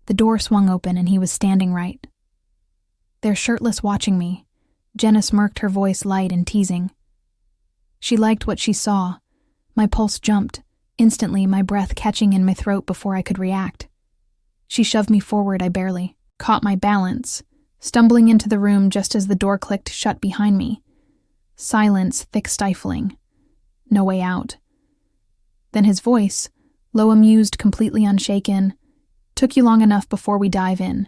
The door swung open and he was standing right there, shirtless, watching me. Jenna smirked, her voice light and teasing. She liked what she saw. My pulse jumped, instantly, my breath catching in my throat before I could react. She shoved me forward. I barely caught my balance, stumbling into the room just as the door clicked shut behind me. Silence, thick, stifling. No way out. Then his voice, low, amused, completely unshaken. Took you long enough before we dive in.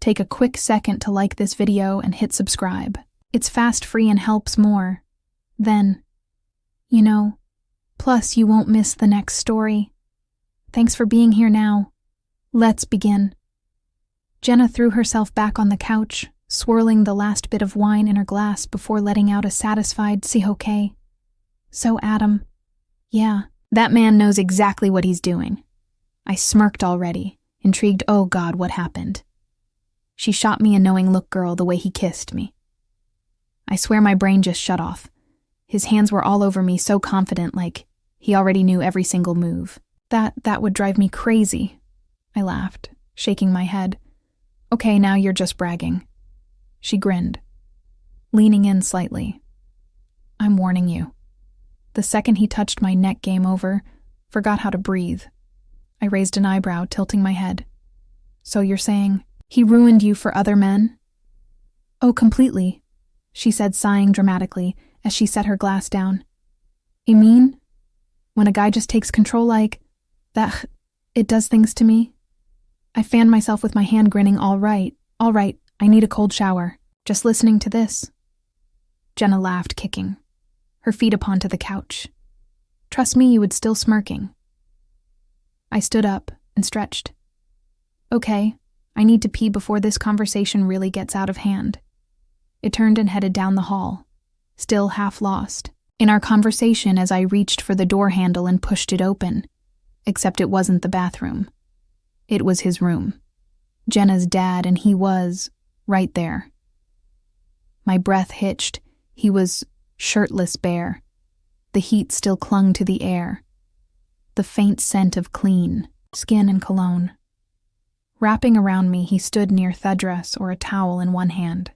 Take a quick second to like this video and hit subscribe. It's fast, free, and helps more than, plus you won't miss the next story. Thanks for being here now. Let's begin. Jenna threw herself back on the couch, swirling the last bit of wine in her glass before letting out a satisfied "Si okay." So Adam, yeah, that man knows exactly what he's doing. I smirked already, intrigued. Oh God, what happened? She shot me a knowing look, girl, the way he kissed me. I swear my brain just shut off. His hands were all over me, so confident, like he already knew every single move. That would drive me crazy. I laughed, shaking my head. Okay, now you're just bragging. She grinned, leaning in slightly. I'm warning you. The second he touched my neck, game over. Forgot how to breathe. I raised an eyebrow, tilting my head. So you're saying he ruined you for other men? Oh, completely, she said, sighing dramatically as she set her glass down. I mean, when a guy just takes control like that, it does things to me. I fanned myself with my hand, grinning. All right, I need a cold shower. Just listening to this. Jenna laughed, kicking her feet up onto the couch. Trust me, you would still smirking. I stood up and stretched. Okay, I need to pee before this conversation really gets out of hand. It turned and headed down the hall, still half lost in our conversation as I reached for the door handle and pushed it open. Except it wasn't the bathroom. It was his room. Jenna's dad, and he was right there. My breath hitched. He was shirtless, bare. The heat still clung to the air. The faint scent of clean skin and cologne. Wrapping around me, he stood near the dress or a towel in one hand,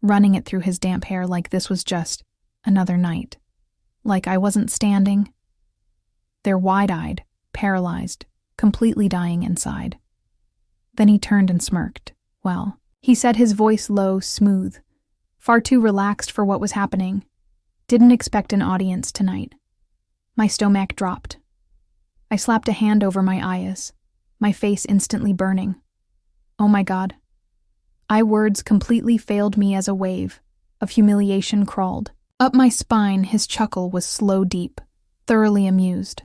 running it through his damp hair like this was just another night. Like I wasn't standing. They're wide-eyed, paralyzed, completely dying inside. Then he turned and smirked. Well, he said, his voice low, smooth, far too relaxed for what was happening. Didn't expect an audience tonight. My stomach dropped. I slapped a hand over my eyes, my face instantly burning. Oh my God. Words completely failed me as a wave of humiliation crawled up my spine. His chuckle was slow, deep, thoroughly amused.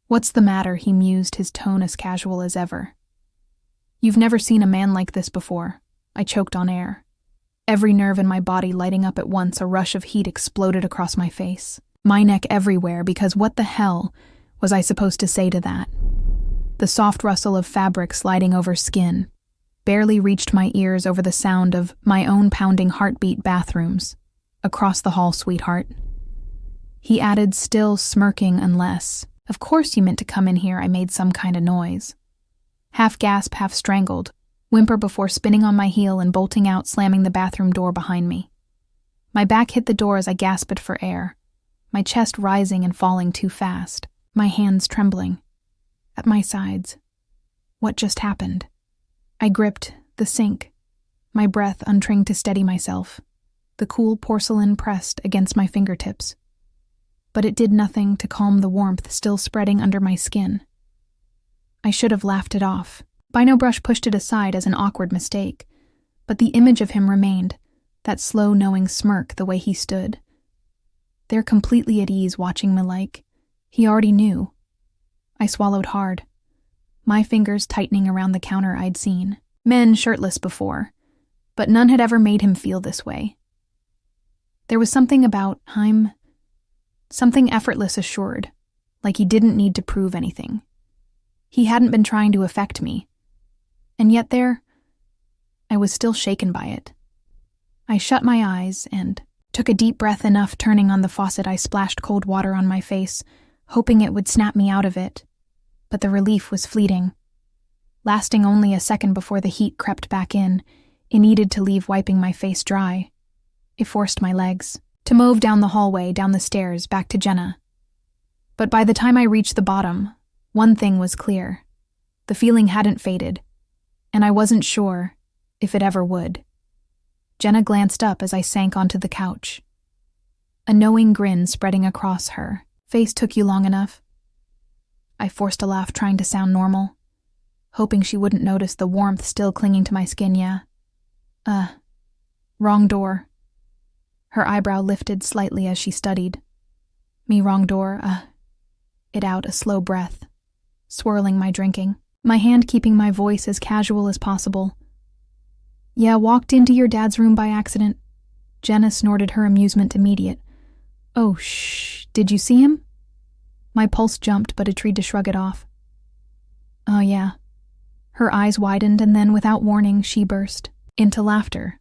What's the matter? He mused, his tone as casual as ever. You've never seen a man like this before. I choked on air. Every nerve in my body lighting up at once, a rush of heat exploded across my face. My neck everywhere, because what the hell was I supposed to say to that? The soft rustle of fabric sliding over skin barely reached my ears over the sound of my own pounding heartbeat. Bathrooms. Across the hall, sweetheart. He added, still smirking. Unless, of course you meant to come in here. I made some kind of noise. Half gasp, half strangled. Whimper before spinning on my heel and bolting out, slamming the bathroom door behind me. My back hit the door as I gasped for air, my chest rising and falling too fast, my hands trembling. At my sides. What just happened? I gripped the sink, my breath untrying to steady myself, the cool porcelain pressed against my fingertips. But it did nothing to calm the warmth still spreading under my skin. I should have laughed it off. Bino Brush pushed it aside as an awkward mistake, but the image of him remained, that slow, knowing smirk, the way he stood. There, completely at ease, watching me like he already knew. I swallowed hard, my fingers tightening around the counter. I'd seen men shirtless before, but none had ever made him feel this way. There was something about him, something effortless, assured, like he didn't need to prove anything. He hadn't been trying to affect me. And yet I was still shaken by it. I shut my eyes and took a deep breath. Enough. Turning on the faucet, I splashed cold water on my face, hoping it would snap me out of it. But the relief was fleeting. lasting only a second before the heat crept back in. It needed to leave wiping my face dry. It forced my legs to move down the hallway, down the stairs, back to Jenna. But by the time I reached the bottom, one thing was clear. The feeling hadn't faded, and I wasn't sure if it ever would. Jenna glanced up as I sank onto the couch. A knowing grin spreading across her face. "Took you long enough?" I forced a laugh, trying to sound normal, hoping she wouldn't notice the warmth still clinging to my skin. "Yeah. Wrong door." Her eyebrow lifted slightly as she studied. "Me wrong door, It out a slow breath, swirling my drinking, my hand keeping my voice as casual as possible. "Yeah, walked into your dad's room by accident." Jenna snorted, her amusement immediate. "Oh, shh, did you see him?" My pulse jumped, but I tried to shrug it off. "Oh, yeah." Her eyes widened, and then, without warning, she burst into laughter.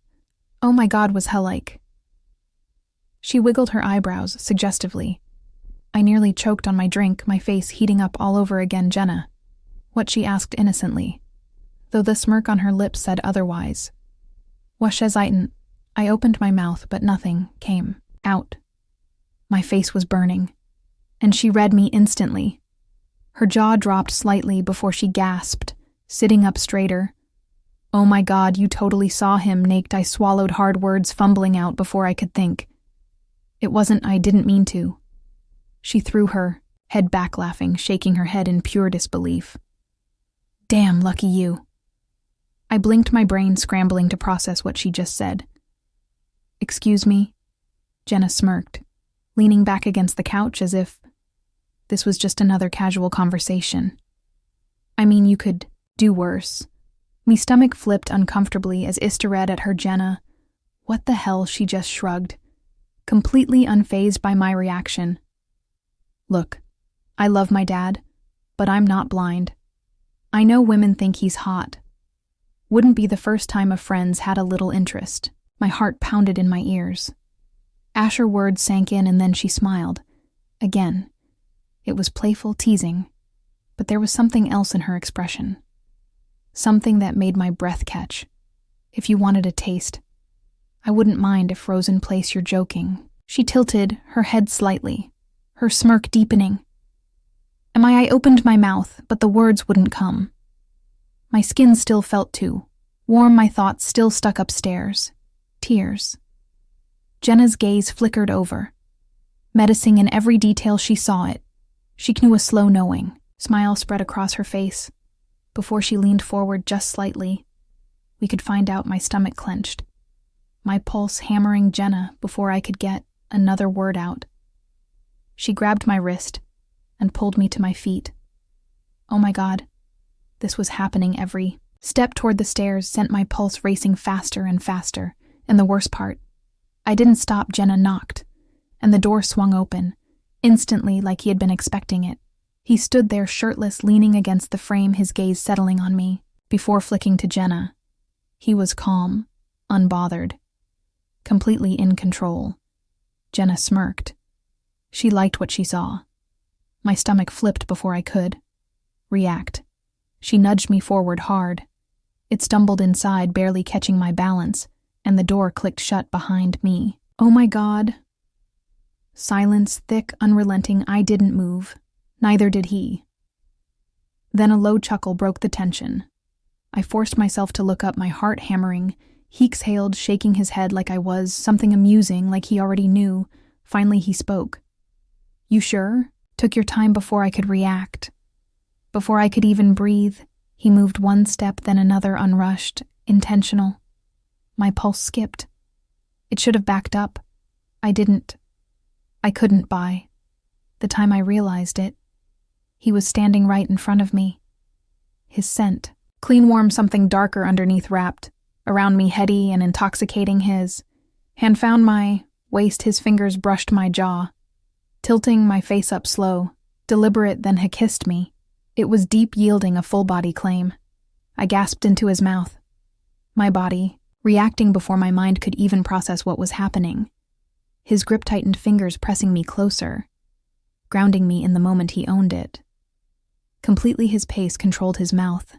"Oh my God, was hell like?" She wiggled her eyebrows suggestively. I nearly choked on my drink, my face heating up all over again. "Jenna," what she asked innocently, though the smirk on her lips said otherwise. "Washezeiten." I opened my mouth, but nothing came out. My face was burning, and she read me instantly. Her jaw dropped slightly before she gasped, sitting up straighter. "Oh my God, you totally saw him, naked." I swallowed hard, words fumbling out before I could think. "It wasn't, I didn't mean to." She threw her head back, laughing, shaking her head in pure disbelief. "Damn, lucky you." I blinked, my brain scrambling to process what she just said. "Excuse me?" Jenna smirked, leaning back against the couch as if this was just another casual conversation. "I mean, you could do worse." Me stomach flipped uncomfortably as Ista read at her. "Jenna, what the hell?" She just shrugged, completely unfazed by my reaction. "Look, I love my dad, but I'm not blind. I know women think he's hot. Wouldn't be the first time a friend's had a little interest." My heart pounded in my ears. Asher words sank in, and then she smiled. Again. It was playful, teasing, but there was something else in her expression. Something that made my breath catch. "If you wanted a taste, I wouldn't mind. If frozen place, you're joking." She tilted her head slightly, her smirk deepening. I opened my mouth, but the words wouldn't come. My skin still felt too warm, my thoughts still stuck upstairs. Tears. Jenna's gaze flickered over, menacing in every detail she saw it. She knew a slow knowing smile spread across her face. Before she leaned forward just slightly, we could find out. My stomach clenched, my pulse hammering. "Jenna," before I could get another word out. She grabbed my wrist and pulled me to my feet. Oh my God, this was happening. Every step toward the stairs sent my pulse racing faster and faster, and the worst part, I didn't stop. Jenna knocked, and the door swung open, instantly, like he had been expecting it. He stood there shirtless, leaning against the frame, his gaze settling on me. Before flicking to Jenna, he was calm, unbothered, completely in control. Jenna smirked. She liked what she saw. My stomach flipped before I could react. She nudged me forward hard. It stumbled inside, barely catching my balance, and the door clicked shut behind me. Oh my God. Silence, thick, unrelenting. I didn't move. Neither did he. Then a low chuckle broke the tension. I forced myself to look up, my heart hammering. He exhaled, shaking his head like I was something amusing, like he already knew. Finally he spoke. "You sure?" Took your time before I could react. Before I could even breathe, he moved one step, then another, unrushed, intentional. My pulse skipped. It should have backed up. I didn't. I couldn't. By the time I realized it, he was standing right in front of me. His scent, clean warm, something darker underneath wrapped around me, heady and intoxicating. His hand found my waist, his fingers brushed my jaw, tilting my face up slow, deliberate, then he kissed me. It was deep, yielding, a full body claim. I gasped into his mouth, my body reacting before my mind could even process what was happening. His grip tightened, fingers pressing me closer, grounding me in the moment he owned it. Completely his pace controlled his mouth,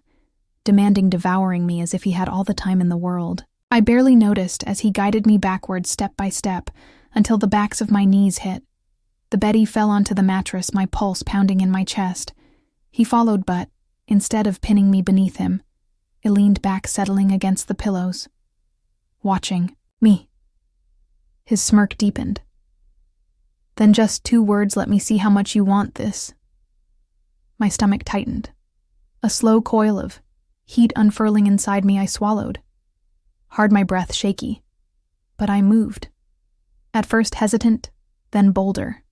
devouring me as if he had all the time in the world. I barely noticed as he guided me backwards step by step until the backs of my knees hit. The bed he fell onto the mattress, my pulse pounding in my chest. He followed, but, instead of pinning me beneath him, it leaned back, settling against the pillows. Watching me. His smirk deepened. Then just 2 words, "Let me see how much you want this." My stomach tightened. A slow coil of heat unfurling inside me. I swallowed. Hard, my breath shaky. But I moved. At first hesitant, then bolder.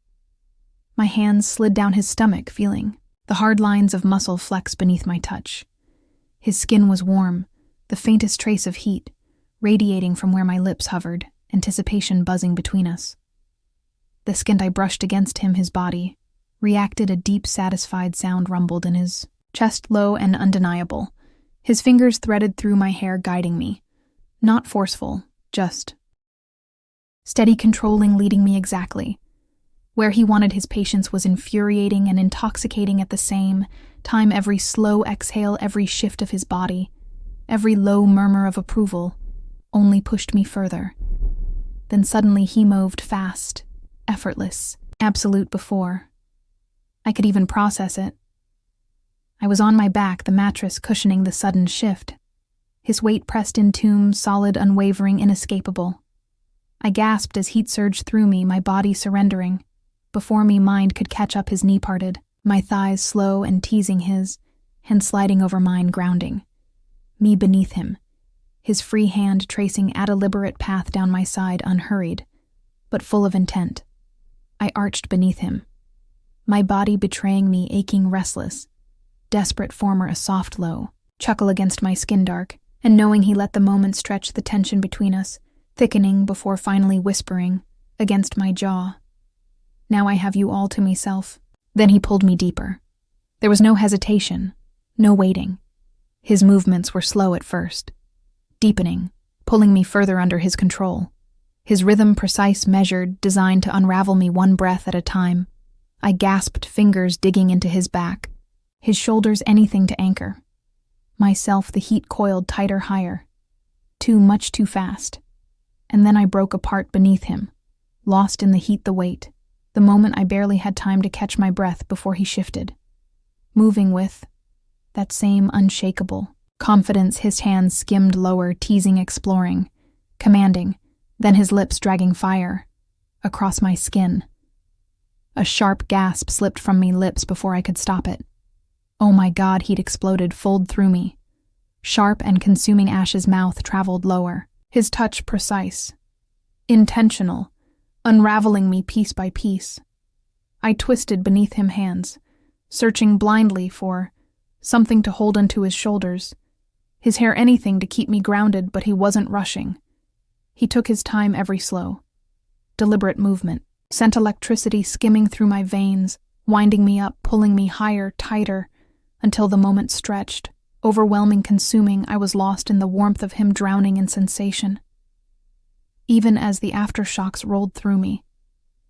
My hands slid down his stomach, feeling the hard lines of muscle flex beneath my touch. His skin was warm, the faintest trace of heat, radiating from where my lips hovered, anticipation buzzing between us. The skin I brushed against him, his body, reacted. A deep, satisfied sound rumbled in his chest, low and undeniable. His fingers threaded through my hair, guiding me. Not forceful, just steady, controlling, leading me exactly. Where he wanted. His patience was infuriating and intoxicating at the same time. Every slow exhale, every shift of his body, every low murmur of approval only pushed me further. Then suddenly he moved fast, effortless, absolute. Before I could even process it, I was on my back, the mattress cushioning the sudden shift. His weight pressed in tomb, solid, unwavering, inescapable. I gasped as heat surged through me, my body surrendering. Before me, mind could catch up. His knee parted, my thighs slow and teasing his, hand sliding over mine, grounding me beneath him. His free hand tracing a deliberate path down my side, unhurried, but full of intent. I arched beneath him, my body betraying me, aching, restless, desperate. Former a soft low chuckle against my skin, dark, and knowing he let the moment stretch the tension between us, thickening before finally whispering against my jaw, "Now I have you all to myself." Then he pulled me deeper. There was no hesitation, no waiting. His movements were slow at first, deepening, pulling me further under his control. His rhythm precise, measured, designed to unravel me one breath at a time. I gasped, fingers digging into his back, his shoulders anything to anchor. Myself, the heat coiled tighter, higher. Much too fast. And then I broke apart beneath him, lost in the heat, the weight. The moment I barely had time to catch my breath before he shifted, moving with that same unshakable confidence. His hands skimmed lower, teasing, exploring, commanding, then his lips dragging fire across my skin. A sharp gasp slipped from me lips before I could stop it. Oh my God, heat exploded, fold through me. Sharp and consuming ash. His mouth traveled lower, his touch precise, intentional, unraveling me piece by piece. I twisted beneath him, hands, searching blindly for something to hold onto his shoulders, his hair, anything to keep me grounded, but he wasn't rushing. He took his time, every slow, deliberate movement sent electricity skimming through my veins, winding me up, pulling me higher, tighter, until the moment stretched, overwhelming, consuming. I was lost in the warmth of him, drowning in sensation. Even as the aftershocks rolled through me,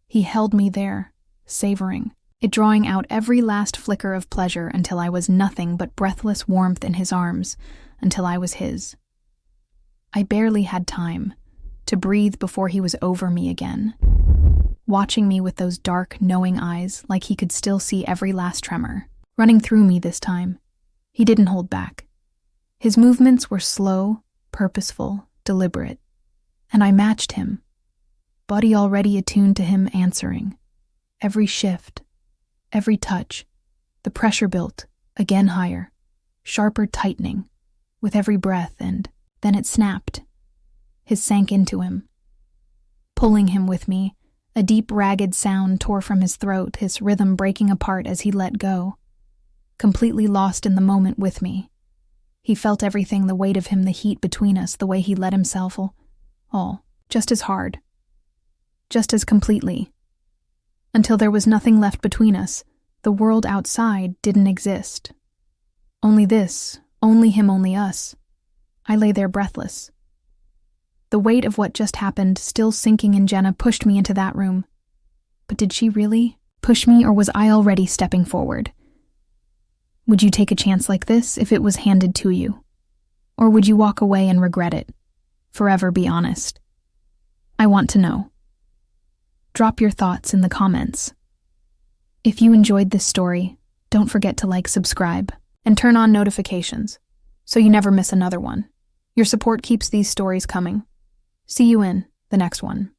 he held me there, savoring it, drawing out every last flicker of pleasure until I was nothing but breathless warmth in his arms, until I was his. I barely had time to breathe before he was over me again, watching me with those dark, knowing eyes, like he could still see every last tremor running through me. This time, he didn't hold back. His movements were slow, purposeful, deliberate, and I matched him, body already attuned to him, answering. Every shift, every touch, the pressure built, again higher, sharper, tightening, with every breath, and then it snapped. His sank into him, pulling him with me. A deep, ragged sound tore from his throat, his rhythm breaking apart as he let go. Completely lost in the moment with me. He felt everything, the weight of him, the heat between us, the way he let himself, all, just as hard, just as completely. Until there was nothing left between us, the world outside didn't exist. Only this, only him, only us. I lay there breathless. The weight of what just happened still sinking in. Jenna pushed me into that room. But did she really push me, or was I already stepping forward? Would you take a chance like this if it was handed to you? Or would you walk away and regret it? Forever be honest. I want to know. Drop your thoughts in the comments. If you enjoyed this story, don't forget to like, subscribe, and turn on notifications so you never miss another one. Your support keeps these stories coming. See you in the next one.